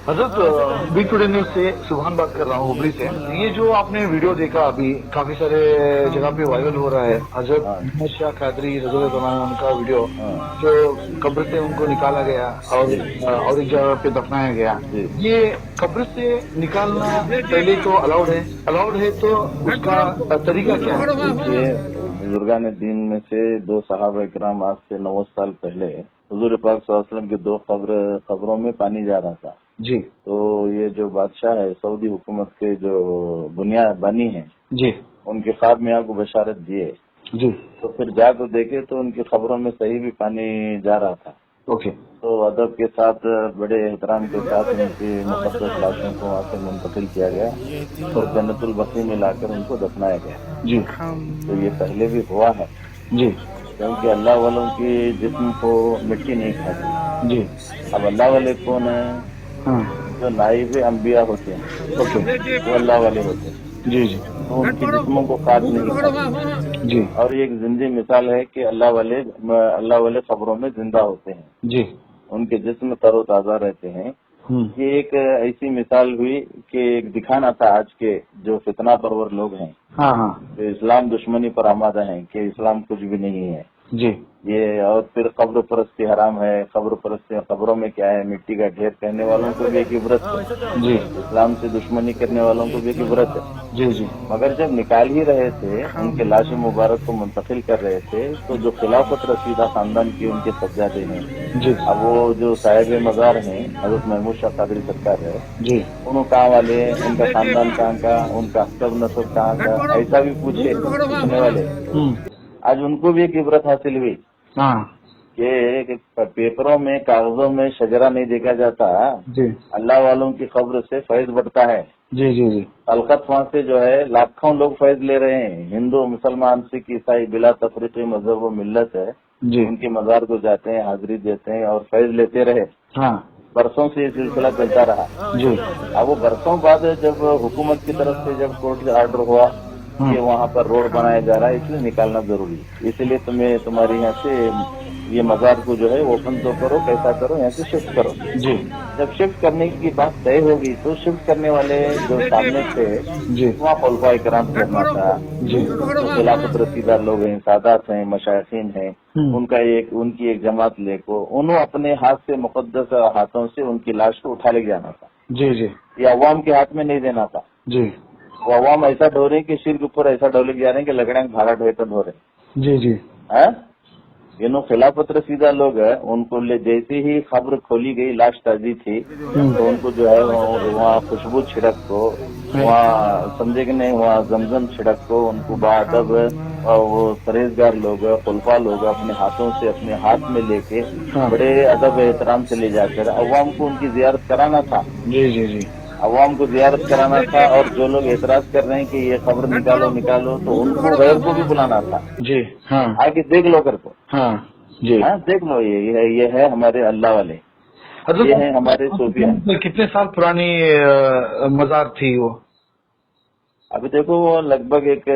हजरत big today news से सुभान बात कर रहा हूँ हुबली से। ये जो आपने वीडियो देखा अभी काफी सारे जगह पे वायरल हो रहा है, हजरत हाँ मोहम्मद शाह कादरी रज़ियल्लाहु का वीडियो, हाँ जो कब्र से उनको निकाला गया जी और एक जगह पे दफनाया गया। जी। ये कब्र से निकालना पहले तो अलाउड है तो उसका तरीका क्या है? देखिए, बुजुर्गान दीन में से दो सहाबा इकराम आज से 9 साल पहले हुजूर पाक सल्लल्लाहु अलैहि वसल्लम की दो कब्रों में पानी जा रहा था। जी तो ये जो बादशाह है, सऊदी हुकूमत के जो बुनियाद बनी है, जी उनके ख्वाब में आपको बशारत दिए। जी। तो फिर जाकर देखे तो उनकी खबरों में सही भी पानी जा रहा था। ओके। तो अदब के साथ, बड़े एहतराम के साथ उनकी मुकद्दस लाशों को वहाँ से मुंतकिल किया गया और जन्नतुल बकी में लाकर उनको दफनाया गया। जी तो ये पहले भी हुआ है, जी क्योंकि अल्लाह वालों की जिस्म को मिट्टी नहीं खाती। जी। अब अल्लाह वाले कौन है? हाँ। जो नाइब अंबिया होते हैं ओके। वो अल्लाह वाले होते हैं, जी जी तो उनकी जिस्मों को काट नहीं खाते। जी और ये एक जिंदी मिसाल है कि अल्लाह वाले खबरों में जिंदा होते हैं, जी। उनके जिस्म तरोताजा रहते हैं। ये एक ऐसी मिसाल हुई कि एक दिखाना था आज के जो फितना परवर लोग हैं, हाँ हाँ। जो इस्लाम दुश्मनी पर आमादा हैं कि इस्लाम कुछ भी नहीं है जी ये, और फिर कब्र परस्ती हराम है, कब्र परस्ती, कब्रों में क्या है, मिट्टी का ढेर कहने वालों को भी एक इबरत है, जी इस्लाम से दुश्मनी करने वालों को भी एक इबरत है। जी जी मगर जब निकाल ही रहे थे, उनके लाश मुबारक को मुंतकिल कर रहे थे, तो जो खिलाफत रसीदा खानदान की उनके सज्जादे हैं, जी अब वो जो साहिब मजार हैं हजरत महमूद शाह कादरी सरकार है, जी। उन कहाँ वाले, उनका खानदान कहाँ का, उनका सब नसब कहाँ का, ऐसा भी पूछने वाले। आज उनको भी एक इबरत हासिल हुई हाँ। कि पेपरों में, कागजों में शजरा नहीं देखा जाता, जी अल्लाह वालों की खबर से फैज बढ़ता है। जी जी जी अलकत वहाँ से जो है लाखों लोग फैज ले रहे हैं, हिंदू मुसलमान सिख ईसाई बिला तफरीकी मजहब व मिल्लत है, जी। उनके मजार को जाते हैं, हाजिरी देते हैं और फैज लेते रहे। हाँ। बरसों से ये सिलसिला चलता रहा। जी। अब वो बरसों बाद जब हुकूमत की तरफ से जब कोर्ट का आर्डर हुआ कि वहाँ पर रोड बनाया जा रहा है, इसलिए निकालना जरूरी है, इसलिए तुम्हें तुम्हारे यहाँ से ये मजार को जो है ओपन तो करो, कैसा करो, यहाँ से शिफ्ट करो। जी जब शिफ्ट करने की बात तय होगी तो शिफ्ट करने वाले जो सामने थे, जी वहाँ खुलफा इकराम करना था, जी। जो खिलाफत रसीदार लोग हैं, सादात हैं, मशाइखीन हैं, उनकी एक जमात लेको उन्होंने अपने हाथ से, मुकद्दस हाथों से उनकी लाश को उठा ले जाना था। जी जी ये अवाम के हाथ में नहीं देना था। जी वो अवाम ऐसा ढो रहे हैं कि सिर के ऊपर ऐसा ढोले जा रहे हैं कि लगड़े भाड़ा ढोए तो ढो रहे जी जी। हैं। ये खिलाफत रसीदा लोग है, उनको जैसे ही खबर खोली गई, लाश ताजी थी, तो उनको जो है वहाँ खुशबू छिड़क को, वहाँ समझे कि नहीं, वहाँ जमजम छिड़क को उनको बादब वो परहेजगार लोग, खुलफा लोग अपने हाथों से, अपने हाथ में लेके बड़े अदब एहतराम से ले जाकर अवाम को उनकी जियारत कराना था। जी जी जी। अवाम को जियारत कराना था, और जो लोग एतराज कर रहे हैं कि ये खबर निकालो निकालो, तो उनको गैर को भी बुलाना था। जी। हाँ आगे देख लो कर को, हाँ जी। हाँ देख लो, ये है हमारे अल्लाह वाले, ये है हमारे सूफिया। कितने साल पुरानी मजार थी वो? अभी देखो वो लगभग एक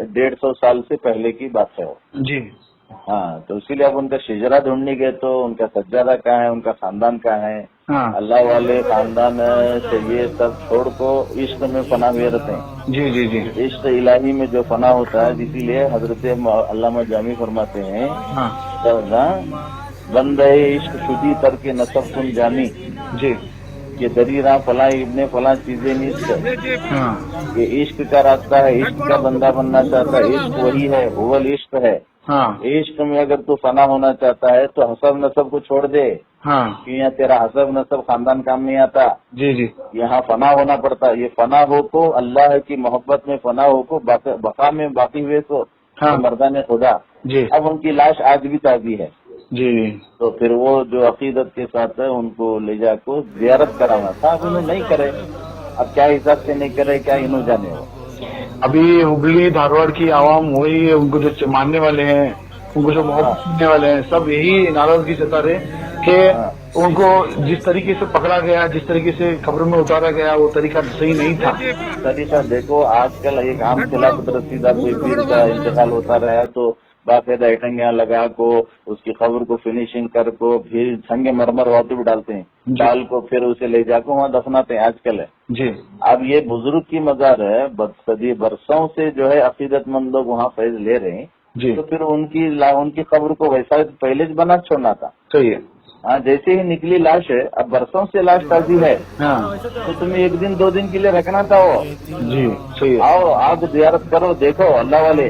150 साल से पहले की बात है वो। जी। हाँ, तो इसीलिए अब उनका शिजरा ढूंढने गए तो उनका सज्जादा कहाँ है, उनका खानदान कहाँ है। हाँ। अल्लाह वाले खानदान से ये सब छोड़ को इश्क में फना हुए रहते हैं। जी जी जी। इश्क इलाही में जो फना होता है, इसीलिए हजरत अल्लामा जामी फरमाते हैं, बंदे इश्क शुदी तर के नसब कुन जानी, जी। ये दरीरा फला इब्ने फला चीजें इश्क। हाँ ये इश्क का रास्ता है, इश्क का बंदा बनना चाहता है, इश्क वही है, हुवल इश्क है। हाँ इश्क में अगर तू फना होना चाहता है तो हसब नसब को छोड़ दे, हाँ। कि यहाँ तेरा हसब नसब खानदान काम नहीं आता। जी जी। यहाँ फना होना पड़ता है। ये फना हो को अल्लाह की मोहब्बत में फना हो को बका में बाकी हुए को मर्दान खुदा। जी अब उनकी लाश आज भी ताजी है। जी जी। तो फिर वो जो अकीदत के साथ है उनको ले जाकर जियारत कराना था, अब उन्होंने नहीं करे। अब क्या हिसाब से नहीं करे, क्या इन्हों जाने हो। अभी हुबली धारवाड़ की आवाम वही, उनको जो मानने वाले हैं, उनको जो मोहब्बत करने वाले हैं, सब यही नाराजगी जता रहे कि उनको जिस तरीके से पकड़ा गया, जिस तरीके से खबरों में उतारा गया, वो तरीका सही नहीं था। तरीका देखो, आजकल एक आम खिलाफत रसीदा कोई पीर का इंतकाल होता रहा तो बाकायदा इटंगियां लगा को उसकी कब्र को फिनिशिंग कर को फिर संगे मरमर वातु भी डालते हैं, डाल को फिर उसे ले जाकर वहाँ दफनाते हैं आजकल है जी। अब ये बुजुर्ग की मजार है, सदी बरसों से जो है अकीदतमंद लोग वहाँ फैज ले रहे हैं जी। तो फिर उनकी कब्र को वैसा पहले से बना छोड़ना था। सही है। हाँ, जैसे ही निकली लाश है, अब बरसों से लाश ताजी है हाँ तो तुम्हें एक दिन 2 दिन के लिए रखना था वो। जी सही है। आओ आप जियारत करो, देखो अल्लाह वाले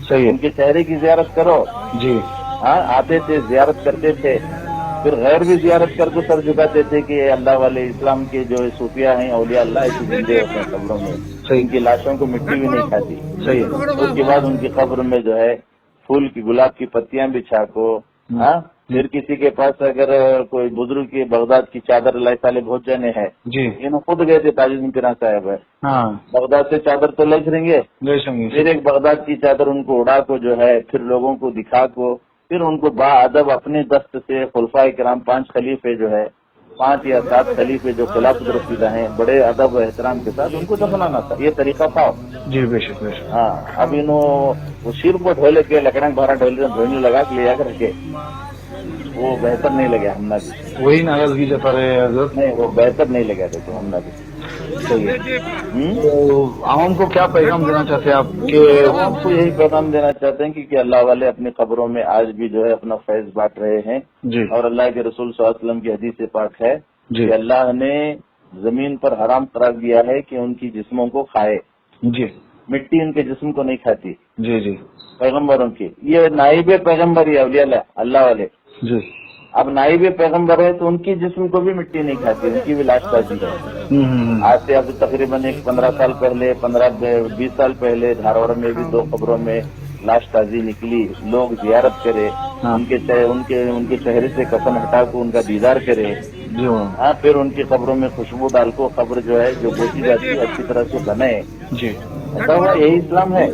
सही है उनके चेहरे की जियारत करो। जी। हाँ, आते थे जियारत करते थे, फिर गैर भी जियारत करके सर झुकाते थे कि अल्लाह वाले इस्लाम के जो सूफिया हैं औलिया अल्लाह ऐसे जिंदे होते हैं कब्रों में, सही। इनकी लाशों को मिट्टी भी नहीं खाती। सही है। उसके बाद उनकी कब्र में जो है फूल की गुलाब की पत्तियां बिछा को, हाँ, फिर किसी के पास अगर कोई बुजुर्ग की बगदाद की चादर लाई साले बहुत जने है, जी। इन्होंने खुद गए थे ताजुद्दीन पिरा साहब है, हाँ बगदाद से चादर तो ले चलेंगे, ले संगी। फिर एक बगदाद की चादर उनको उड़ा को जो है फिर लोगों को दिखा को फिर उनको बाअदब अपने दस्त से खुलफाए किराम 5 खलीफे जो है 5 या 7 खलीफे जो खिलाफत रसीदा हैं बड़े अदब एहतराम के साथ उनको दफनाना था, ये तरीका था। जी बेशक बेशक। हाँ, अब वो सिर को ढोले के लकड़ा बारह ढोलने लगा के ले जाकर के वो बेहतर नहीं लगे हमना भी, वही नाराजगी जता रहे हैं हजरत। नहीं वो बेहतर नहीं लगा देखो हमना भी। सही है। तो आवाम को क्या पैगाम देना चाहते हैं आप कि आपको यही पैगाम देना चाहते हैं कि अल्लाह वाले अपनी कब्रों में आज भी जो है अपना फैज बांट रहे हैं जी और अल्लाह के रसूल सल्लल्लाहु अलैहि वसल्लम की हदीस से पाक है जी कि अल्लाह ने जमीन पर हराम करार दिया है कि उनकी जिस्मों को खाए, जी मिट्टी उनके जिस्म को नहीं खाती जी जी पैगम्बरों की। ये नाइबे पैगम्बर ही अवलिया अल्लाह वाले, जी। अब नाइबे पैगम्बर है तो उनकी जिस्म को भी मिट्टी नहीं खाती, उनकी भी लाश ताजी है। आज से अब तकरीबन 15 साल पहले 15-20 साल पहले धारवाड़ में भी 2 कब्रों में लाश ताजी निकली, लोग जियारत करे, हाँ। उनके चेहरे से कफन हटा को उनका दीदार करे, जी हाँ, फिर उनकी कब्रों में खुशबू डाल को कब्र जो है जो बोती जाती है अच्छी तरह से बने, जी ऐसा हुआ, यही इस्लाम है,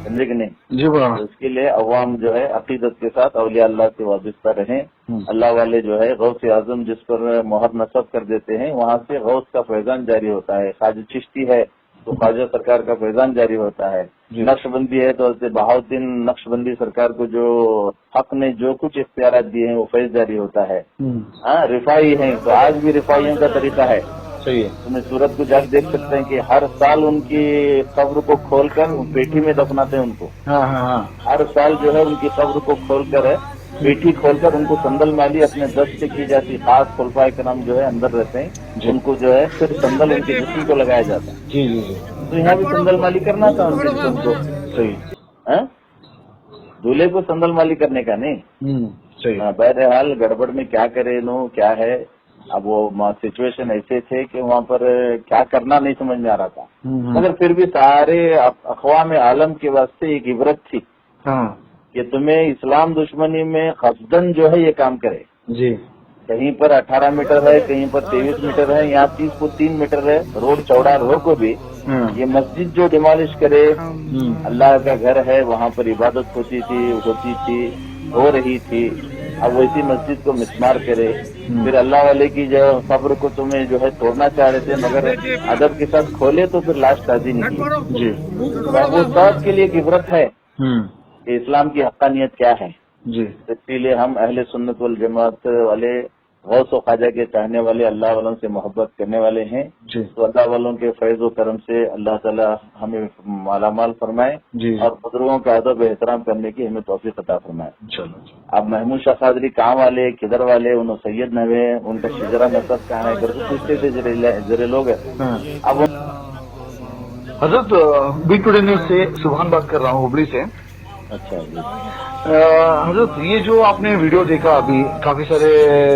समझे कि नहीं। जी बोला। तो इसके लिए अवाम जो है अकीदत के साथ औलिया अल्लाह से वाबस्ता रहें। अल्लाह वाले जो है गौस आजम जिस पर मोहर नसब कर देते हैं वहाँ से गौस का फैजान जारी होता है, ख्वाजा चिश्ती है तो ख्वाजा सरकार का फैजान जारी होता है, नक्शबंदी है तो बहाउद्दीन नक्शबंदी सरकार को जो हक ने जो कुछ इख्तियार दिए हैं वो फैज जारी होता है। हाँ, रिफाई है तो आज भी रिफाइयों का तरीका है। सही है। तुम्हें सूरत को जाकर देख सकते हैं कि हर साल उनकी कब्र को खोलकर पेटी में दफनाते हैं उनको। हाँ हाँ हाँ। हर साल जो है उनकी कब्र को खोलकर है पेटी खोलकर उनको संदल माली अपने दस्त से की जाती, खास खुलफाए करम जो है अंदर रहते हैं उनको जो है फिर संदल उनके जिस्म को लगाया जाता है। जी जी जी। तो यहाँ भी संदल माली करना था उनके जिस्म को। सही। दूल्हे को संदल माली करने का नहीं। सही। बहरहाल गड़बड़ में क्या करे नो क्या है, अब वो सिचुएशन ऐसे थे कि वहाँ पर क्या करना नहीं समझ में आ रहा था, मगर फिर भी सारे अक़वाम आलम के वास्ते एक इबरत थी कि तुम्हें इस्लाम दुश्मनी में खसदन जो है ये काम करे। जी। कहीं पर 18 मीटर है, कहीं पर 23 मीटर है, यहाँ 30 फुट 3 मीटर है, रोड चौड़ा हो को भी ये मस्जिद जो डिमोलिश करे, अल्लाह का घर है वहाँ पर इबादत होती थी हो रही थी, अब वैसी मस्जिद को मिसमार करे, फिर अल्लाह वाले की जो कब्र को तुम्हें जो है तोड़ना चाह रहे थे मगर अदब के साथ खोले तो फिर लाश ताजी निकली। जी। तो वो सब के लिए एक इबरत है कि इस्लाम की हक्कानियत क्या है। जी। इसलिए हम अहले सुन्नत वल जमात वाले गौस व ख्वाजा के चाहने वाले अल्लाह वालों से मोहब्बत करने वाले हैं। तो अल्लाह वालों के फैज व करम से अल्लाह ताला हमें मालामाल फरमाए और बुजुर्गों का अदब एहतराम करने की हमें तौफीक अता फरमाए। चलो अब महमूद शाह कादरी कहाँ वाले किधर वाले, उन्होंने सैयद नवे उनका शिजरा नसब कहाँ है करके पूछते थे जरे लोग। अब हजरत बिग टुडे न्यूज से सुभान बात कर रहा हूँ हुबली से। अच्छा जी। हजरत ये जो आपने वीडियो देखा अभी काफी सारे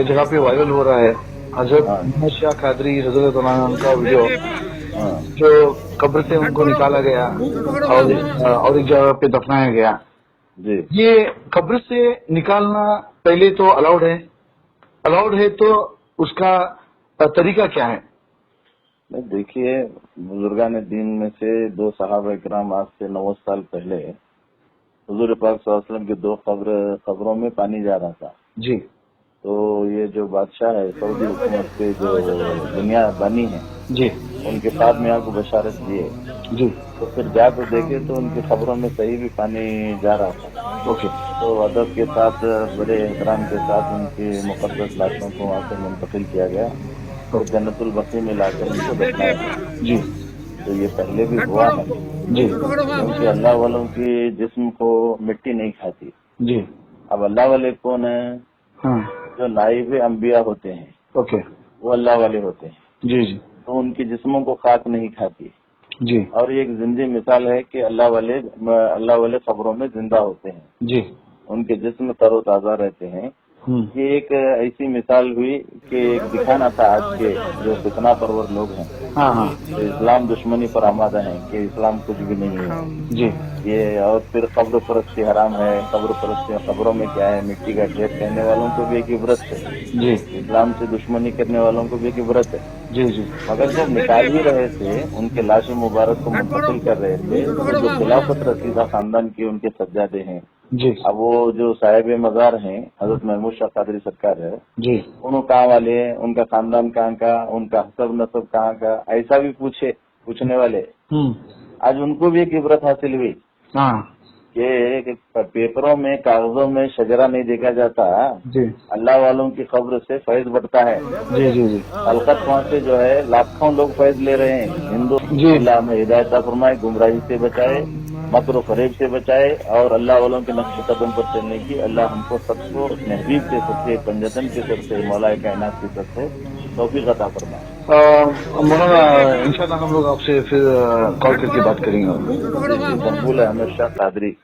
जगह पे वायरल हो रहा है, हजरत महमूद शाह कादरी रज़ियल्लाहु अन्हु का वीडियो जो कब्र से उनको निकाला गया और एक जगह पे दफनाया गया जी। ये कब्र से निकालना पहले तो अलाउड है तो उसका तरीका क्या है? देखिए, बुजुर्गान दीन में से 2 सहाबा इकराम आज से 9 साल पहले हुजूर पाक सल्लल्लाहु अलैहि वसल्लम की 2 कब्रों में पानी जा रहा था जी। तो ये जो बादशाह है सऊदी हुकूमत के जो दुनिया बानी है जी उनके साथ में आपको बशारत दिए, जी तो फिर जा कर देखे तो उनकी खबरों में सही भी पानी जा रहा था। ओके तो अदब के साथ, बड़े एहतराम के साथ उनकी मुकद्दस लाशों को वहाँ से मुंतकिल किया गया और जन्नतुल बकी में लाकर उनको दफनाया गया। जी तो ये पहले भी हुआ है, जी क्योंकि अल्लाह वालों की जिस्म को मिट्टी नहीं खाती। जी अब अल्लाह वाले कौन है? हाँ जो नाइब अंबिया होते हैं ओके वो अल्लाह वाले होते हैं, जी जी तो उनकी जिस्मों को खाक नहीं खाती। जी और ये एक जिंदी मिसाल है कि अल्लाह वाले खबरों में जिंदा होते हैं, जी उनके जिस्म तरोताजा रहते हैं। ये एक ऐसी मिसाल हुई कि एक दिखाना था आज के जो फितना परवर लोग हैं, हाँ हाँ तो इस्लाम दुश्मनी पर आमादा है कि इस्लाम कुछ भी नहीं है जी ये, और फिर कब्र परस्ती हराम है, कब्र परस्ती, कब्रों में क्या है, मिट्टी का ढेर कहने वालों को भी एक इबरत है, जी इस्लाम से दुश्मनी करने वालों को भी एक इबरत है। जी जी मगर जब निकाल ही रहे थे, उनके लाश मुबारक को मुंतकिल कर रहे थे, तो जो खिलाफत रसीदा खानदान के उनके सज्जादे हैं, जी अब वो जो साहिब मजार हैं हजरत महमूद शाह कादरी सरकार है, जी उन्होंने कहाँ वाले हैं, उनका खानदान कहाँ का, उनका हसब नसब कहाँ का, ऐसा भी पूछने वाले। आज उनको भी एक इबरत हासिल हुई हाँ कि पेपरों में, कागजों में शजरा नहीं देखा जाता, जी अल्लाह वालों की खबर से फैज बढ़ता है। जी जी जी हलकत वहाँ से जो है लाखों लोग फैज ले रहे हैं। हिंदू जी। अल्लाह में हिदायत फरमाए, गुमराही से बचाए, मकर फरेब से बचाए और अल्लाह वालों के नक्श कदम पर चलने की अल्लाह हमको सबको अपने हबीब के सबसे पंजतन के सबसे मौलाए कायनात के सबसे तौफीक अता फरमाए। मौलाना इंशाल्लाह हम लोग आपसे फिर कॉल करके बात करेंगे। मकबूल है हमेशा कादरी।